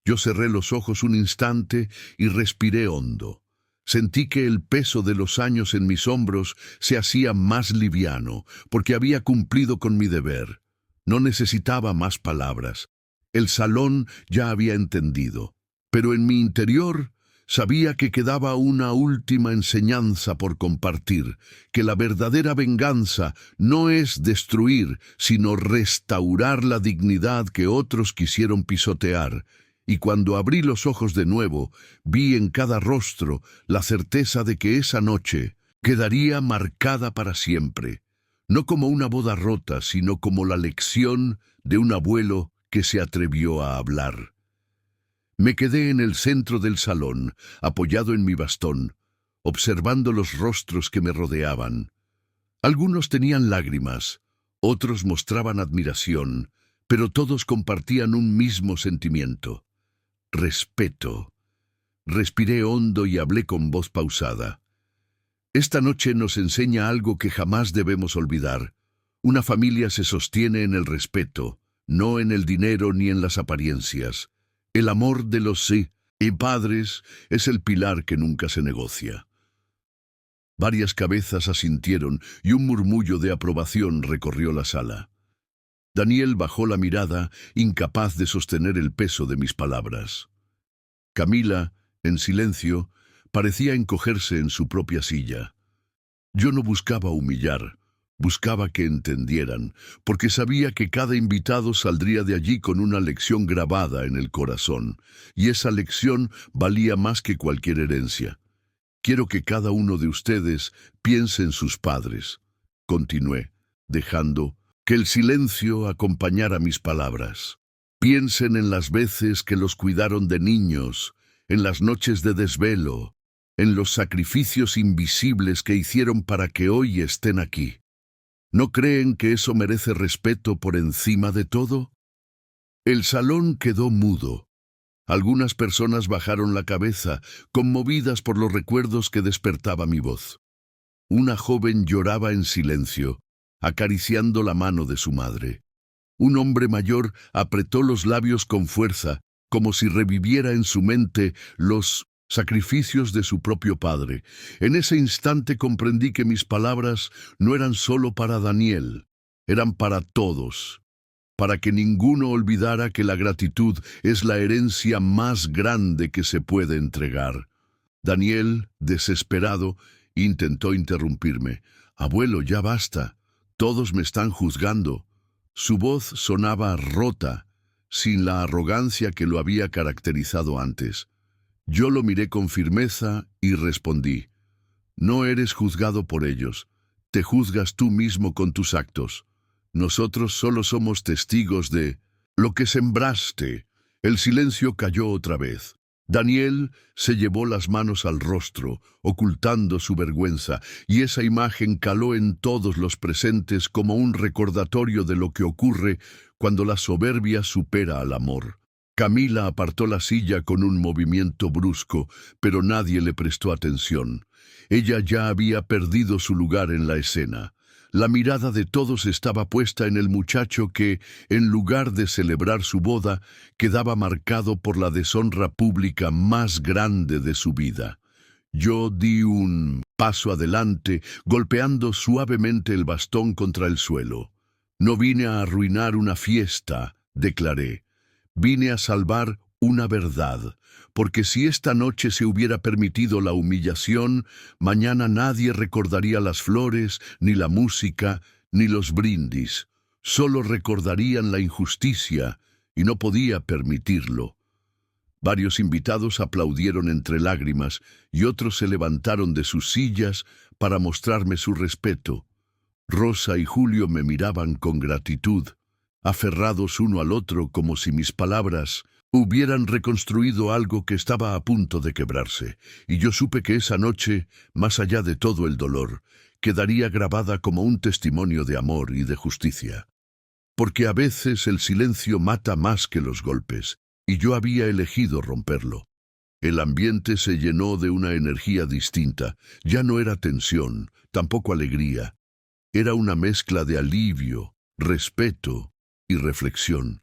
Yo cerré los ojos un instante y respiré hondo. Sentí que el peso de los años en mis hombros se hacía más liviano, porque había cumplido con mi deber. No necesitaba más palabras. El salón ya había entendido, pero en mi interior Sabía que quedaba una última enseñanza por compartir, que la verdadera venganza no es destruir, sino restaurar la dignidad que otros quisieron pisotear. Y cuando abrí los ojos de nuevo, vi en cada rostro la certeza de que esa noche quedaría marcada para siempre, no como una boda rota, sino como la lección de un abuelo que se atrevió a hablar. Me quedé en el centro del salón, apoyado en mi bastón, observando los rostros que me rodeaban. Algunos tenían lágrimas, otros mostraban admiración, pero todos compartían un mismo sentimiento: respeto. Respiré hondo y hablé con voz pausada. Esta noche nos enseña algo que jamás debemos olvidar. Una familia se sostiene en el respeto, no en el dinero ni en las apariencias. El amor de los sí y padres es el pilar que nunca se negocia. Varias cabezas asintieron y un murmullo de aprobación recorrió la sala. Daniel bajó la mirada, incapaz de sostener el peso de mis palabras. Camila, en silencio, parecía encogerse en su propia silla. Yo no buscaba humillar, buscaba que entendieran, porque sabía que cada invitado saldría de allí con una lección grabada en el corazón, y esa lección valía más que cualquier herencia. Quiero que cada uno de ustedes piense en sus padres, continué, dejando que el silencio acompañara mis palabras. Piensen en las veces que los cuidaron de niños, en las noches de desvelo, en los sacrificios invisibles que hicieron para que hoy estén aquí. ¿No creen que eso merece respeto por encima de todo? El salón quedó mudo. Algunas personas bajaron la cabeza, conmovidas por los recuerdos que despertaba mi voz. Una joven lloraba en silencio, acariciando la mano de su madre. Un hombre mayor apretó los labios con fuerza, como si reviviera en su mente los sacrificios de su propio padre. En ese instante comprendí que mis palabras no eran solo para Daniel, eran para todos, para que ninguno olvidara que la gratitud es la herencia más grande que se puede entregar. Daniel, desesperado, intentó interrumpirme. «Abuelo, ya basta. Todos me están juzgando». Su voz sonaba rota, sin la arrogancia que lo había caracterizado antes. Yo lo miré con firmeza y respondí: «No eres juzgado por ellos, te juzgas tú mismo con tus actos. Nosotros solo somos testigos de lo que sembraste». El silencio cayó otra vez. Daniel se llevó las manos al rostro, ocultando su vergüenza, y esa imagen caló en todos los presentes como un recordatorio de lo que ocurre cuando la soberbia supera al amor. Camila apartó la silla con un movimiento brusco, pero nadie le prestó atención. Ella ya había perdido su lugar en la escena. La mirada de todos estaba puesta en el muchacho que, en lugar de celebrar su boda, quedaba marcado por la deshonra pública más grande de su vida. Yo di un paso adelante, golpeando suavemente el bastón contra el suelo. «No vine a arruinar una fiesta», declaré. «Vine a salvar una verdad, porque si esta noche se hubiera permitido la humillación, mañana nadie recordaría las flores, ni la música, ni los brindis. Solo recordarían la injusticia, y no podía permitirlo». Varios invitados aplaudieron entre lágrimas, y otros se levantaron de sus sillas para mostrarme su respeto. Rosa y Julio me miraban con gratitud, aferrados uno al otro como si mis palabras hubieran reconstruido algo que estaba a punto de quebrarse, y yo supe que esa noche, más allá de todo el dolor, quedaría grabada como un testimonio de amor y de justicia. Porque a veces el silencio mata más que los golpes, y yo había elegido romperlo. El ambiente se llenó de una energía distinta. Ya no era tensión, tampoco alegría. Era una mezcla de alivio, respeto y reflexión.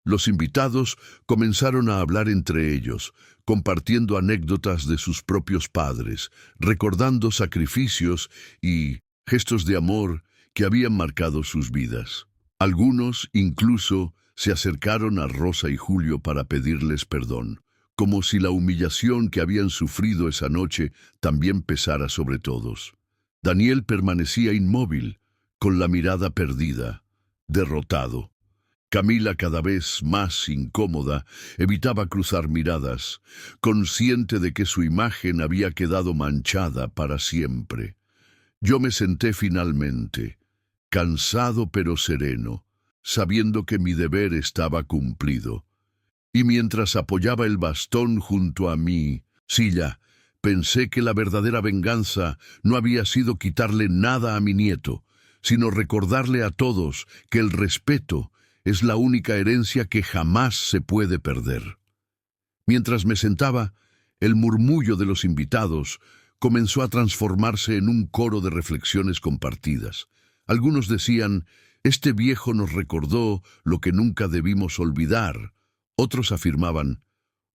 Los invitados comenzaron a hablar entre ellos, compartiendo anécdotas de sus propios padres, recordando sacrificios y gestos de amor que habían marcado sus vidas. Algunos, incluso, se acercaron a Rosa y Julio para pedirles perdón, como si la humillación que habían sufrido esa noche también pesara sobre todos. Daniel permanecía inmóvil, con la mirada perdida, derrotado. Camila, cada vez más incómoda, evitaba cruzar miradas, consciente de que su imagen había quedado manchada para siempre. Yo me senté finalmente, cansado pero sereno, sabiendo que mi deber estaba cumplido. Y mientras apoyaba el bastón junto a mi silla, pensé que la verdadera venganza no había sido quitarle nada a mi nieto, sino recordarle a todos que el respeto es la única herencia que jamás se puede perder. Mientras me sentaba, el murmullo de los invitados comenzó a transformarse en un coro de reflexiones compartidas. Algunos decían, este viejo nos recordó lo que nunca debimos olvidar. Otros afirmaban,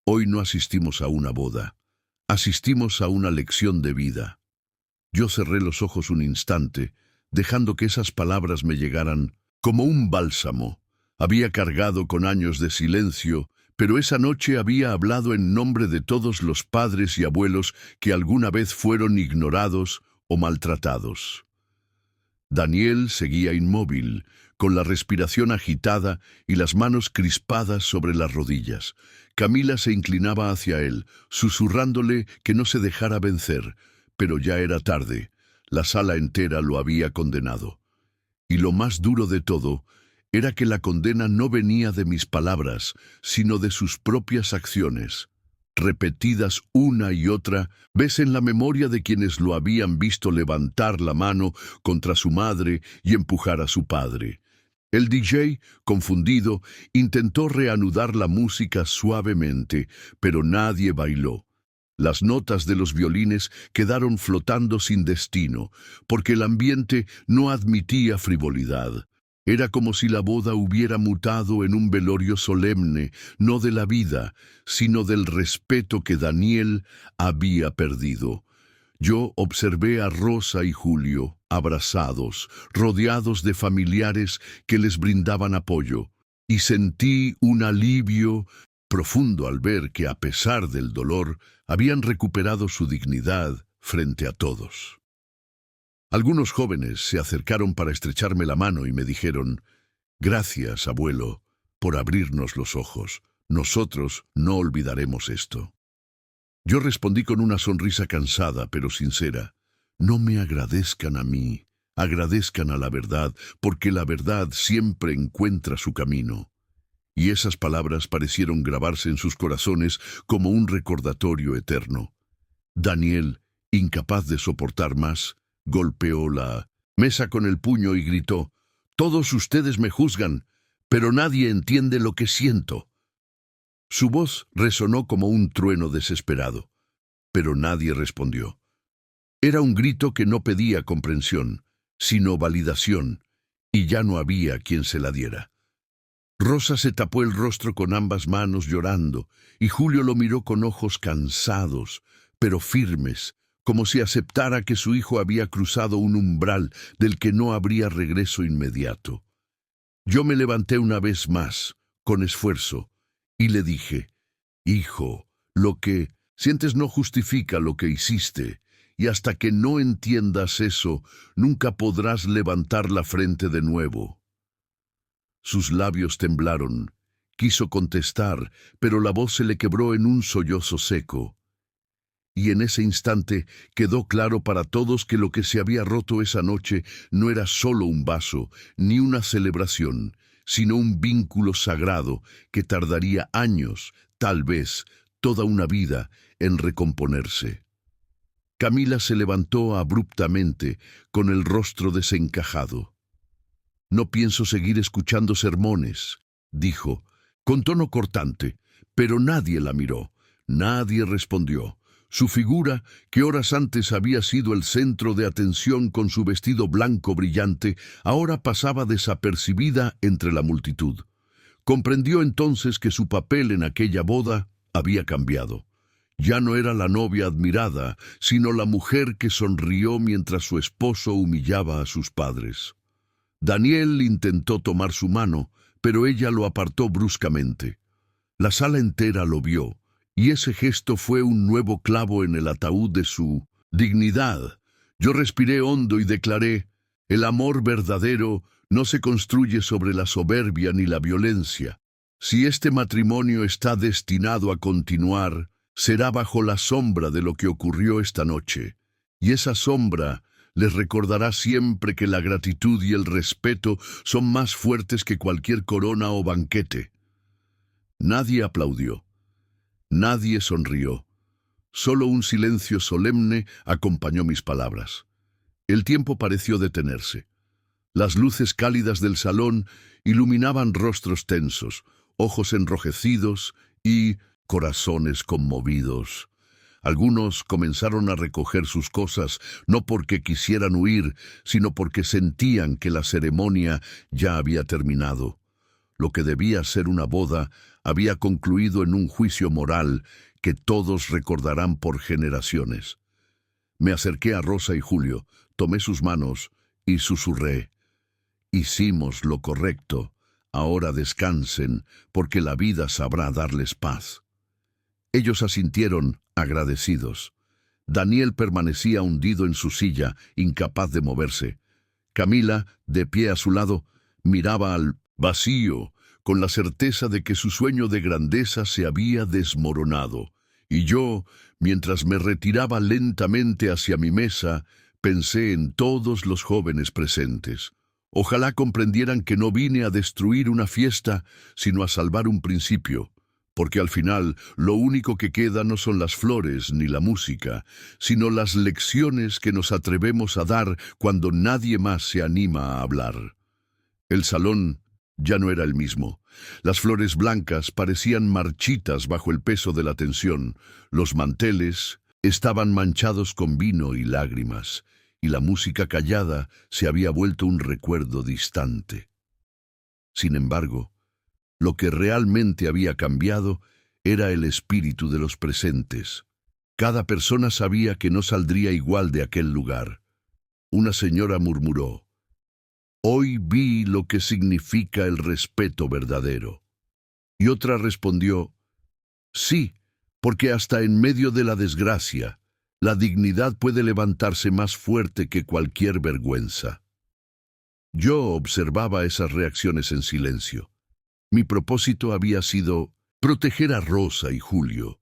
hoy no asistimos a una boda, asistimos a una lección de vida. Yo cerré los ojos un instante, dejando que esas palabras me llegaran como un bálsamo. Había cargado con años de silencio, pero esa noche había hablado en nombre de todos los padres y abuelos que alguna vez fueron ignorados o maltratados. Daniel seguía inmóvil, con la respiración agitada y las manos crispadas sobre las rodillas. Camila se inclinaba hacia él, susurrándole que no se dejara vencer, pero ya era tarde. La sala entera lo había condenado. Y lo más duro de todo era que la condena no venía de mis palabras, sino de sus propias acciones, repetidas una y otra vez en la memoria de quienes lo habían visto levantar la mano contra su madre y empujar a su padre. El DJ, confundido, intentó reanudar la música suavemente, pero nadie bailó. Las notas de los violines quedaron flotando sin destino, porque el ambiente no admitía frivolidad. Era como si la boda hubiera mutado en un velorio solemne, no de la vida, sino del respeto que Daniel había perdido. Yo observé a Rosa y Julio, abrazados, rodeados de familiares que les brindaban apoyo, y sentí un alivio profundo al ver que, a pesar del dolor, habían recuperado su dignidad frente a todos. Algunos jóvenes se acercaron para estrecharme la mano y me dijeron, «Gracias, abuelo, por abrirnos los ojos. Nosotros no olvidaremos esto». Yo respondí con una sonrisa cansada pero sincera, «No me agradezcan a mí, agradezcan a la verdad, porque la verdad siempre encuentra su camino». Y esas palabras parecieron grabarse en sus corazones como un recordatorio eterno. Daniel, incapaz de soportar más, golpeó la mesa con el puño y gritó, «Todos ustedes me juzgan, pero nadie entiende lo que siento». Su voz resonó como un trueno desesperado, pero nadie respondió. Era un grito que no pedía comprensión, sino validación, y ya no había quien se la diera. Rosa se tapó el rostro con ambas manos llorando, y Julio lo miró con ojos cansados, pero firmes, como si aceptara que su hijo había cruzado un umbral del que no habría regreso inmediato. Yo me levanté una vez más, con esfuerzo, y le dije, «Hijo, lo que sientes no justifica lo que hiciste, y hasta que no entiendas eso, nunca podrás levantar la frente de nuevo». Sus labios temblaron. Quiso contestar, pero la voz se le quebró en un sollozo seco. Y en ese instante quedó claro para todos que lo que se había roto esa noche no era solo un vaso, ni una celebración, sino un vínculo sagrado que tardaría años, tal vez toda una vida, en recomponerse. Camila se levantó abruptamente, con el rostro desencajado. «No pienso seguir escuchando sermones», dijo, con tono cortante, pero nadie la miró, nadie respondió. Su figura, que horas antes había sido el centro de atención con su vestido blanco brillante, ahora pasaba desapercibida entre la multitud. Comprendió entonces que su papel en aquella boda había cambiado. Ya no era la novia admirada, sino la mujer que sonrió mientras su esposo humillaba a sus padres. Daniel intentó tomar su mano, pero ella lo apartó bruscamente. La sala entera lo vio, y ese gesto fue un nuevo clavo en el ataúd de su dignidad. Yo respiré hondo y declaré: el amor verdadero no se construye sobre la soberbia ni la violencia. Si este matrimonio está destinado a continuar, será bajo la sombra de lo que ocurrió esta noche, y esa sombra les recordará siempre que la gratitud y el respeto son más fuertes que cualquier corona o banquete. Nadie aplaudió, nadie sonrió, solo un silencio solemne acompañó mis palabras. El tiempo pareció detenerse. Las luces cálidas del salón iluminaban rostros tensos, ojos enrojecidos y corazones conmovidos. Algunos comenzaron a recoger sus cosas, no porque quisieran huir, sino porque sentían que la ceremonia ya había terminado. Lo que debía ser una boda había concluido en un juicio moral que todos recordarán por generaciones. Me acerqué a Rosa y Julio, tomé sus manos y susurré: hicimos lo correcto, ahora descansen, porque la vida sabrá darles paz. Ellos asintieron, agradecidos. Daniel permanecía hundido en su silla, incapaz de moverse. Camila, de pie a su lado, miraba al vacío, con la certeza de que su sueño de grandeza se había desmoronado. Y yo, mientras me retiraba lentamente hacia mi mesa, pensé en todos los jóvenes presentes. Ojalá comprendieran que no vine a destruir una fiesta, sino a salvar un principio, porque al final lo único que queda no son las flores ni la música, sino las lecciones que nos atrevemos a dar cuando nadie más se anima a hablar. El salón ya no era el mismo. Las flores blancas parecían marchitas bajo el peso de la tensión, los manteles estaban manchados con vino y lágrimas, y la música callada se había vuelto un recuerdo distante. Sin embargo, lo que realmente había cambiado era el espíritu de los presentes. Cada persona sabía que no saldría igual de aquel lugar. Una señora murmuró: hoy vi lo que significa el respeto verdadero. Y otra respondió: sí, porque hasta en medio de la desgracia, la dignidad puede levantarse más fuerte que cualquier vergüenza. Yo observaba esas reacciones en silencio. Mi propósito había sido proteger a Rosa y Julio,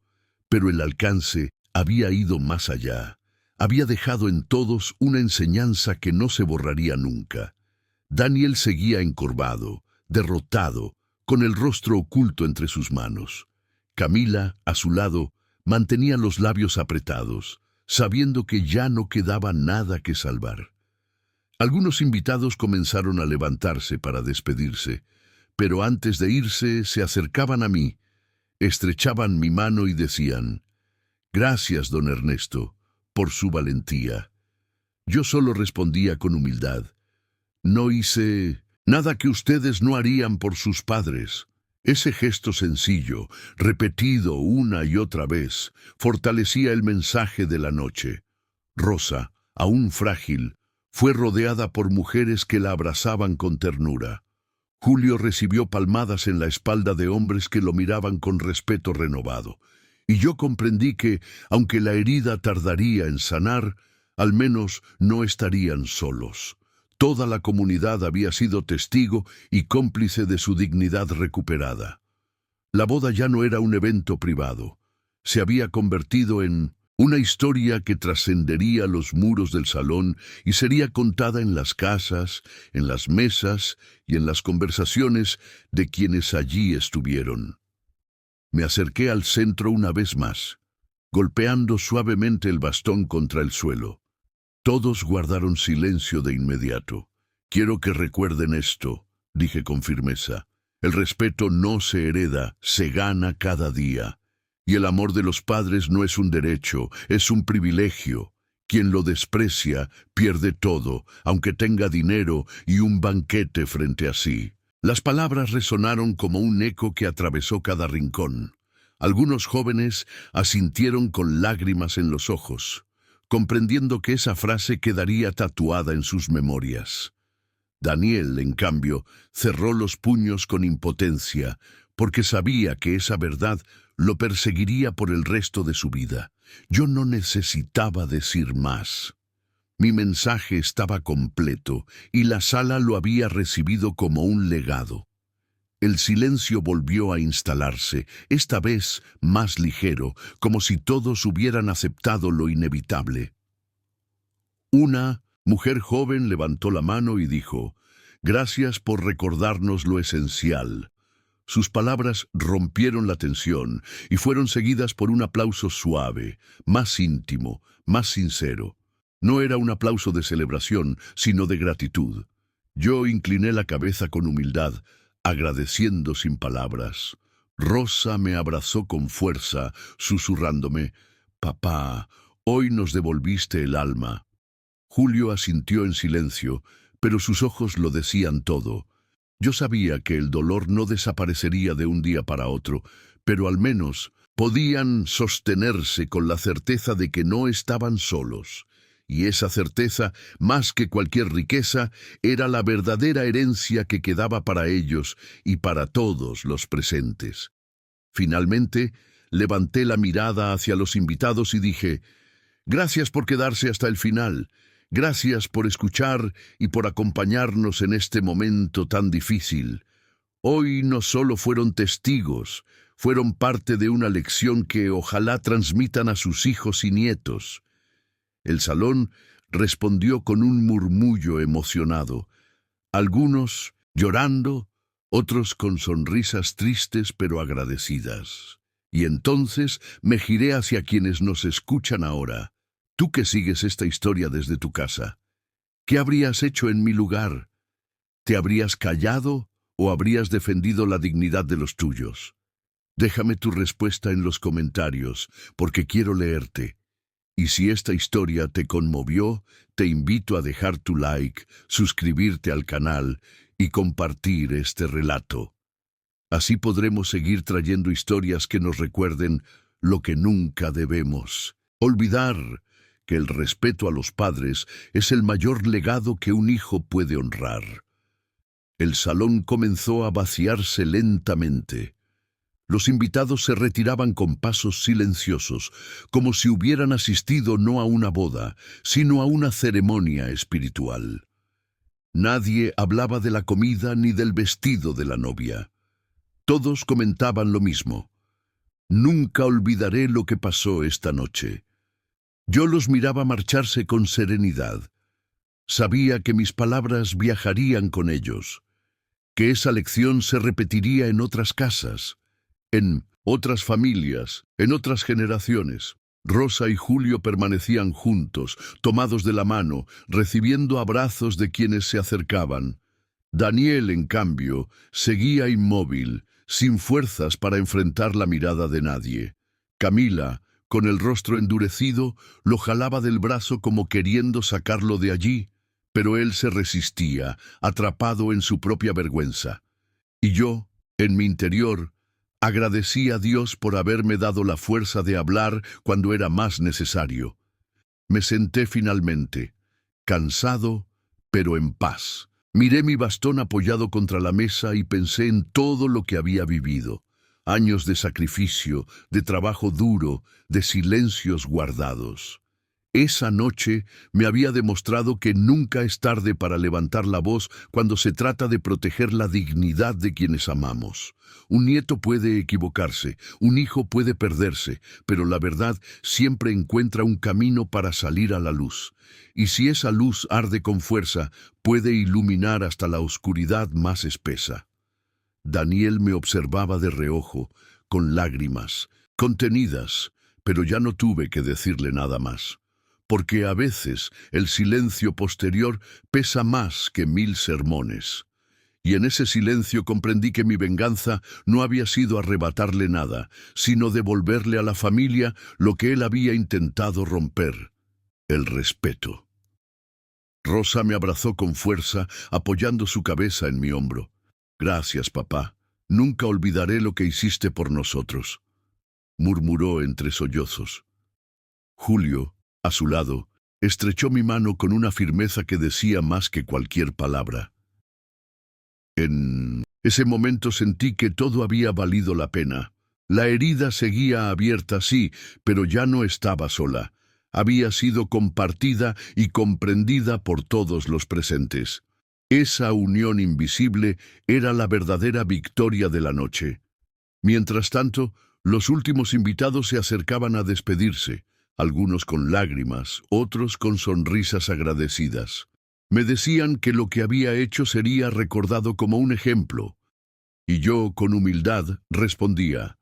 pero el alcance había ido más allá. Había dejado en todos una enseñanza que no se borraría nunca. Daniel seguía encorvado, derrotado, con el rostro oculto entre sus manos. Camila, a su lado, mantenía los labios apretados, sabiendo que ya no quedaba nada que salvar. Algunos invitados comenzaron a levantarse para despedirse, pero antes de irse se acercaban a mí, estrechaban mi mano y decían: gracias, don Ernesto, por su valentía. Yo solo respondía con humildad: no hice nada que ustedes no harían por sus padres. Ese gesto sencillo, repetido una y otra vez, fortalecía el mensaje de la noche. Rosa, aún frágil, fue rodeada por mujeres que la abrazaban con ternura. Julio recibió palmadas en la espalda de hombres que lo miraban con respeto renovado. Y yo comprendí que, aunque la herida tardaría en sanar, al menos no estarían solos. Toda la comunidad había sido testigo y cómplice de su dignidad recuperada. La boda ya no era un evento privado. Se había convertido en una historia que trascendería los muros del salón y sería contada en las casas, en las mesas y en las conversaciones de quienes allí estuvieron. Me acerqué al centro una vez más, golpeando suavemente el bastón contra el suelo. Todos guardaron silencio de inmediato. Quiero que recuerden esto, dije con firmeza. El respeto no se hereda, se gana cada día. Y el amor de los padres no es un derecho, es un privilegio. Quien lo desprecia pierde todo, aunque tenga dinero y un banquete frente a sí. Las palabras resonaron como un eco que atravesó cada rincón. Algunos jóvenes asintieron con lágrimas en los ojos, comprendiendo que esa frase quedaría tatuada en sus memorias. Daniel, en cambio, cerró los puños con impotencia, porque sabía que esa verdad lo perseguiría por el resto de su vida. Yo no necesitaba decir más. Mi mensaje estaba completo y la sala lo había recibido como un legado. El silencio volvió a instalarse, esta vez más ligero, como si todos hubieran aceptado lo inevitable. Una mujer joven levantó la mano y dijo: «Gracias por recordarnos lo esencial». Sus palabras rompieron la tensión y fueron seguidas por un aplauso suave, más íntimo, más sincero. No era un aplauso de celebración, sino de gratitud. Yo incliné la cabeza con humildad, agradeciendo sin palabras. Rosa me abrazó con fuerza, susurrándome: «Papá, hoy nos devolviste el alma». Julio asintió en silencio, pero sus ojos lo decían todo. Yo sabía que el dolor no desaparecería de un día para otro, pero al menos podían sostenerse con la certeza de que no estaban solos. Y esa certeza, más que cualquier riqueza, era la verdadera herencia que quedaba para ellos y para todos los presentes. Finalmente, levanté la mirada hacia los invitados y dije: «Gracias por quedarse hasta el final. Gracias por escuchar y por acompañarnos en este momento tan difícil. Hoy no solo fueron testigos, fueron parte de una lección que ojalá transmitan a sus hijos y nietos». El salón respondió con un murmullo emocionado, algunos llorando, otros con sonrisas tristes pero agradecidas. Y entonces me giré hacia quienes nos escuchan ahora. Tú que sigues esta historia desde tu casa, ¿qué habrías hecho en mi lugar? ¿Te habrías callado o habrías defendido la dignidad de los tuyos? Déjame tu respuesta en los comentarios, porque quiero leerte. Y si esta historia te conmovió, te invito a dejar tu like, suscribirte al canal y compartir este relato. Así podremos seguir trayendo historias que nos recuerden lo que nunca debemos olvidar, que el respeto a los padres es el mayor legado que un hijo puede honrar. El salón comenzó a vaciarse lentamente. Los invitados se retiraban con pasos silenciosos, como si hubieran asistido no a una boda, sino a una ceremonia espiritual. Nadie hablaba de la comida ni del vestido de la novia. Todos comentaban lo mismo: «Nunca olvidaré lo que pasó esta noche». Yo los miraba marcharse con serenidad. Sabía que mis palabras viajarían con ellos, que esa lección se repetiría en otras casas, en otras familias, en otras generaciones. Rosa y Julio permanecían juntos, tomados de la mano, recibiendo abrazos de quienes se acercaban. Daniel, en cambio, seguía inmóvil, sin fuerzas para enfrentar la mirada de nadie. Camila, con el rostro endurecido, lo jalaba del brazo como queriendo sacarlo de allí, pero él se resistía, atrapado en su propia vergüenza. Y yo, en mi interior, agradecí a Dios por haberme dado la fuerza de hablar cuando era más necesario. Me senté finalmente, cansado, pero en paz. Miré mi bastón apoyado contra la mesa y pensé en todo lo que había vivido. Años de sacrificio, de trabajo duro, de silencios guardados. Esa noche me había demostrado que nunca es tarde para levantar la voz cuando se trata de proteger la dignidad de quienes amamos. Un nieto puede equivocarse, un hijo puede perderse, pero la verdad siempre encuentra un camino para salir a la luz. Y si esa luz arde con fuerza, puede iluminar hasta la oscuridad más espesa. Daniel me observaba de reojo, con lágrimas, contenidas, pero ya no tuve que decirle nada más. Porque a veces el silencio posterior pesa más que 1000 sermones. Y en ese silencio comprendí que mi venganza no había sido arrebatarle nada, sino devolverle a la familia lo que él había intentado romper: el respeto. Rosa me abrazó con fuerza, apoyando su cabeza en mi hombro. «Gracias, papá. Nunca olvidaré lo que hiciste por nosotros», murmuró entre sollozos. Julio, a su lado, estrechó mi mano con una firmeza que decía más que cualquier palabra. En ese momento sentí que todo había valido la pena. La herida seguía abierta, sí, pero ya no estaba sola. Había sido compartida y comprendida por todos los presentes. Esa unión invisible era la verdadera victoria de la noche. Mientras tanto, los últimos invitados se acercaban a despedirse, algunos con lágrimas, otros con sonrisas agradecidas. Me decían que lo que había hecho sería recordado como un ejemplo, y yo, con humildad, respondía: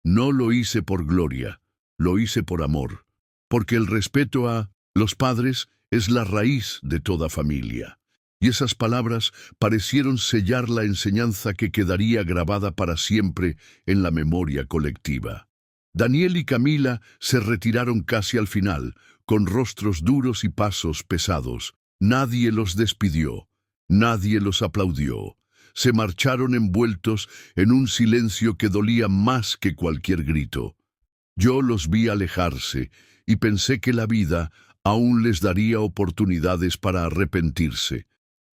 no lo hice por gloria, lo hice por amor, porque el respeto a los padres es la raíz de toda familia. Y esas palabras parecieron sellar la enseñanza que quedaría grabada para siempre en la memoria colectiva. Daniel y Camila se retiraron casi al final, con rostros duros y pasos pesados. Nadie los despidió, nadie los aplaudió. Se marcharon envueltos en un silencio que dolía más que cualquier grito. Yo los vi alejarse y pensé que la vida aún les daría oportunidades para arrepentirse,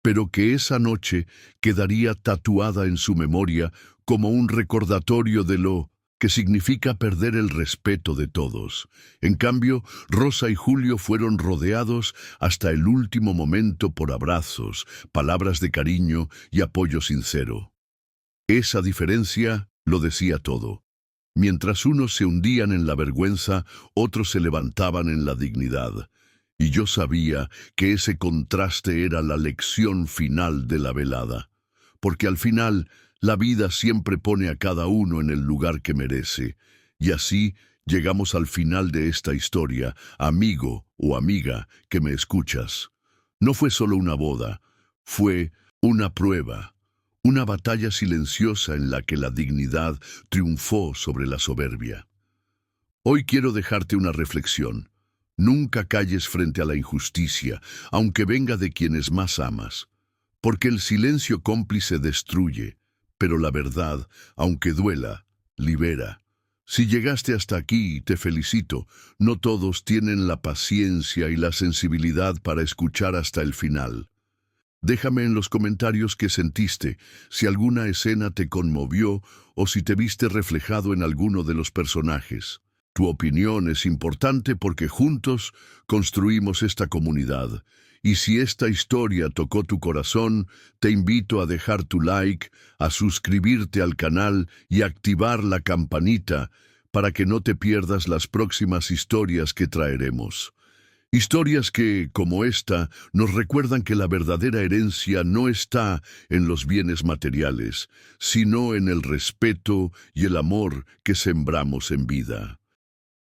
pero que esa noche quedaría tatuada en su memoria como un recordatorio de lo que significa perder el respeto de todos. En cambio, Rosa y Julio fueron rodeados hasta el último momento por abrazos, palabras de cariño y apoyo sincero. Esa diferencia lo decía todo. Mientras unos se hundían en la vergüenza, otros se levantaban en la dignidad. Y yo sabía que ese contraste era la lección final de la velada, porque al final la vida siempre pone a cada uno en el lugar que merece, y así llegamos al final de esta historia, amigo o amiga que me escuchas. No fue solo una boda, fue una prueba, una batalla silenciosa en la que la dignidad triunfó sobre la soberbia. Hoy quiero dejarte una reflexión. Nunca calles frente a la injusticia, aunque venga de quienes más amas, porque el silencio cómplice destruye, pero la verdad, aunque duela, libera. Si llegaste hasta aquí, te felicito. No todos tienen la paciencia y la sensibilidad para escuchar hasta el final. Déjame en los comentarios qué sentiste, si alguna escena te conmovió o si te viste reflejado en alguno de los personajes. Tu opinión es importante porque juntos construimos esta comunidad. Y si esta historia tocó tu corazón, te invito a dejar tu like, a suscribirte al canal y activar la campanita para que no te pierdas las próximas historias que traeremos. Historias que, como esta, nos recuerdan que la verdadera herencia no está en los bienes materiales, sino en el respeto y el amor que sembramos en vida.